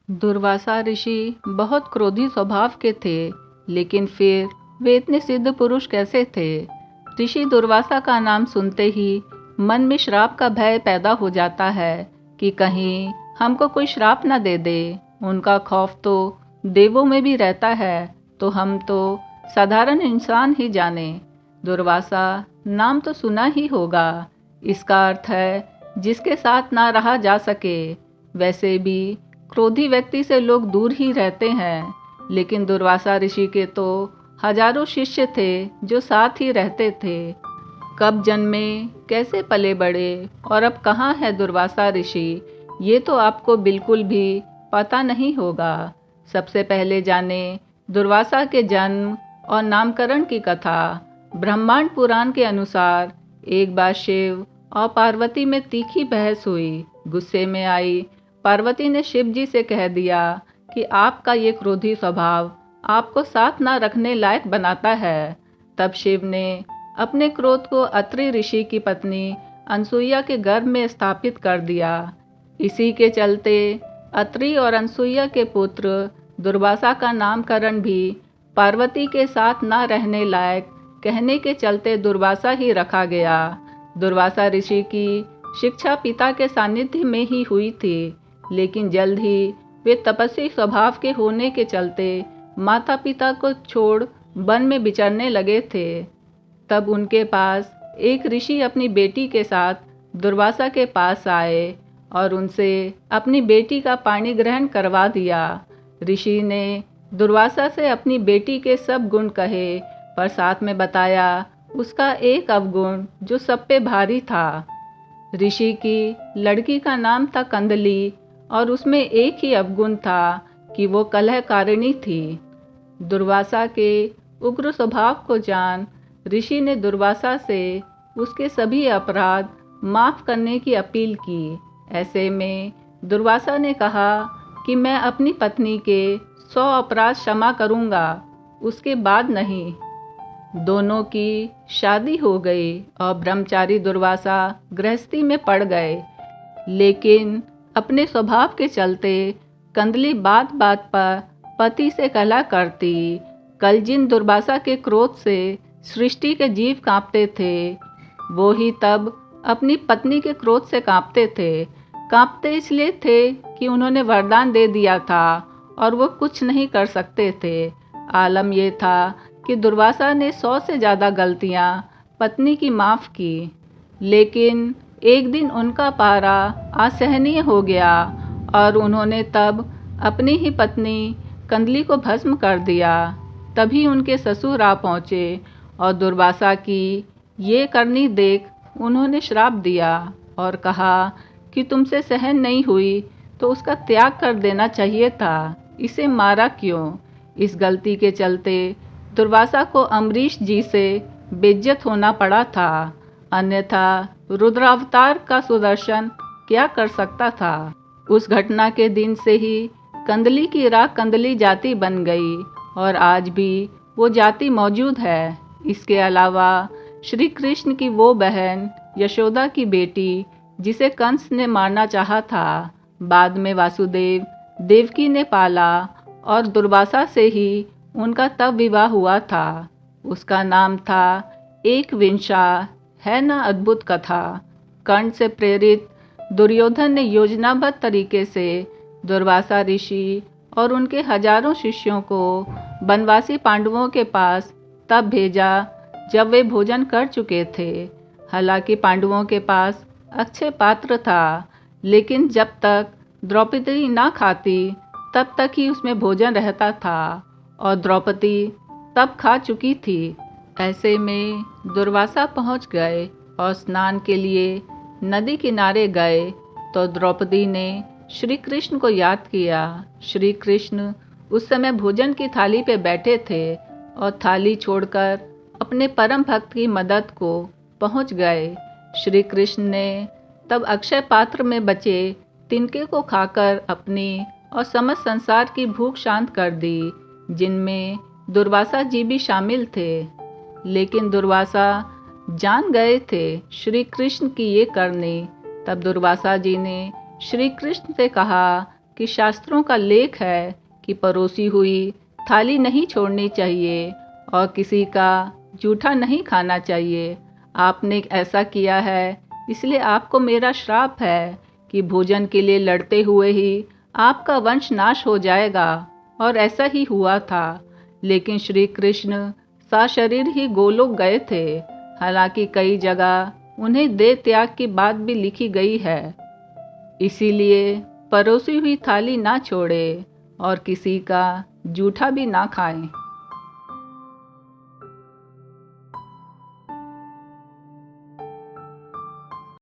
दुर्वासा ऋषि बहुत क्रोधी स्वभाव के थे, लेकिन फिर वे इतने सिद्ध पुरुष कैसे थे? ऋषि दुर्वासा का नाम सुनते ही मन में श्राप का भय पैदा हो जाता है कि कहीं हमको कोई श्राप न दे दे। उनका खौफ तो देवों में भी रहता है, तो हम तो साधारण इंसान ही जाने। दुर्वासा नाम तो सुना ही होगा। इसका अर्थ है जिसके साथ ना रहा जा सके। वैसे भी क्रोधी व्यक्ति से लोग दूर ही रहते हैं, लेकिन दुर्वासा ऋषि के तो हजारों शिष्य थे जो साथ ही रहते थे। कब जन्मे, कैसे पले बड़े और अब कहाँ है दुर्वासा ऋषि, ये तो आपको बिल्कुल भी पता नहीं होगा। सबसे पहले जाने दुर्वासा के जन्म और नामकरण की कथा। ब्रह्मांड पुराण के अनुसार एक बार शिव और पार्वती में तीखी बहस हुई। गुस्से में आई पार्वती ने शिव जी से कह दिया कि आपका ये क्रोधी स्वभाव आपको साथ ना रखने लायक बनाता है। तब शिव ने अपने क्रोध को अत्रि ऋषि की पत्नी अनसुईया के गर्भ में स्थापित कर दिया। इसी के चलते अत्रि और अनसुईया के पुत्र दुर्वासा का नामकरण भी पार्वती के साथ न रहने लायक कहने के चलते दुर्वासा ही रखा गया। दुर्वासा ऋषि की शिक्षा पिता के सानिध्य में ही हुई थी, लेकिन जल्द ही वे तपस्वी स्वभाव के होने के चलते माता पिता को छोड़ वन में विचरने लगे थे। तब उनके पास एक ऋषि अपनी बेटी के साथ दुर्वासा के पास आए और उनसे अपनी बेटी का पाणी ग्रहण करवा दिया। ऋषि ने दुर्वासा से अपनी बेटी के सब गुण कहे, पर साथ में बताया उसका एक अवगुण जो सब पे भारी था। ऋषि की लड़की का नाम था कंदली और उसमें एक ही अवगुण था कि वो कलहकारिणी थी। दुर्वासा के उग्र स्वभाव को जान ऋषि ने दुर्वासा से उसके सभी अपराध माफ करने की अपील की। ऐसे में दुर्वासा ने कहा कि मैं अपनी पत्नी के 100 अपराध क्षमा करूंगा, उसके बाद नहीं। दोनों की शादी हो गई और ब्रह्मचारी दुर्वासा गृहस्थी में पड़ गए, लेकिन अपने स्वभाव के चलते कंदली बात बात पर पति से कलह करती। कल जिन दुर्वासा के क्रोध से सृष्टि के जीव कांपते थे, वो ही तब अपनी पत्नी के क्रोध से कांपते थे। कांपते इसलिए थे कि उन्होंने वरदान दे दिया था और वो कुछ नहीं कर सकते थे। आलम ये था कि दुर्वासा ने 100 से ज़्यादा गलतियाँ पत्नी की माफ़ की, लेकिन एक दिन उनका पारा असहनीय हो गया और उन्होंने तब अपनी ही पत्नी कंदली को भस्म कर दिया। तभी उनके ससुर आ पहुँचे और दुर्वासा की ये करनी देख उन्होंने श्राप दिया और कहा कि तुमसे सहन नहीं हुई तो उसका त्याग कर देना चाहिए था, इसे मारा क्यों। इस गलती के चलते दुर्वासा को अम्बरीश जी से बेइज्जत होना पड़ा था, अन्यथा रुद्रावतार का सुदर्शन क्या कर सकता था। उस घटना के दिन से ही कंदली की राख कंदली जाति बन गई और आज भी वो जाति मौजूद है। इसके अलावा श्री कृष्ण की वो बहन यशोदा की बेटी जिसे कंस ने मारना चाहा था, बाद में वासुदेव देवकी ने पाला और दुर्वासा से ही उनका तब विवाह हुआ था। उसका नाम था एकविंशा। है ना अद्भुत कथा। कर्ण से प्रेरित दुर्योधन ने योजनाबद्ध तरीके से दुर्वासा ऋषि और उनके हजारों शिष्यों को वनवासी पांडवों के पास तब भेजा जब वे भोजन कर चुके थे। हालांकि पांडवों के पास अक्षय पात्र था, लेकिन जब तक द्रौपदी ना खाती तब तक ही उसमें भोजन रहता था और द्रौपदी तब खा चुकी थी। ऐसे में दुर्वासा पहुंच गए और स्नान के लिए नदी किनारे गए तो द्रौपदी ने श्री कृष्ण को याद किया। श्री कृष्ण उस समय भोजन की थाली पे बैठे थे और थाली छोड़कर अपने परम भक्त की मदद को पहुंच गए। श्री कृष्ण ने तब अक्षय पात्र में बचे तिनके को खाकर अपनी और समस्त संसार की भूख शांत कर दी, जिनमें दुर्वासा जी भी शामिल थे। लेकिन दुर्वासा जान गए थे श्री कृष्ण की ये करनी। तब दुर्वासा जी ने श्री कृष्ण से कहा कि शास्त्रों का लेख है कि परोसी हुई थाली नहीं छोड़नी चाहिए और किसी का जूठा नहीं खाना चाहिए। आपने ऐसा किया है, इसलिए आपको मेरा श्राप है कि भोजन के लिए लड़ते हुए ही आपका वंश नाश हो जाएगा। और ऐसा ही हुआ था। लेकिन श्री कृष्ण सशरीर ही गोलोक गए थे। हालांकि कई जगह उन्हें देह त्याग की बात भी लिखी गई है। इसीलिए परोसी हुई थाली ना छोड़े और किसी का जूठा भी ना खाएं।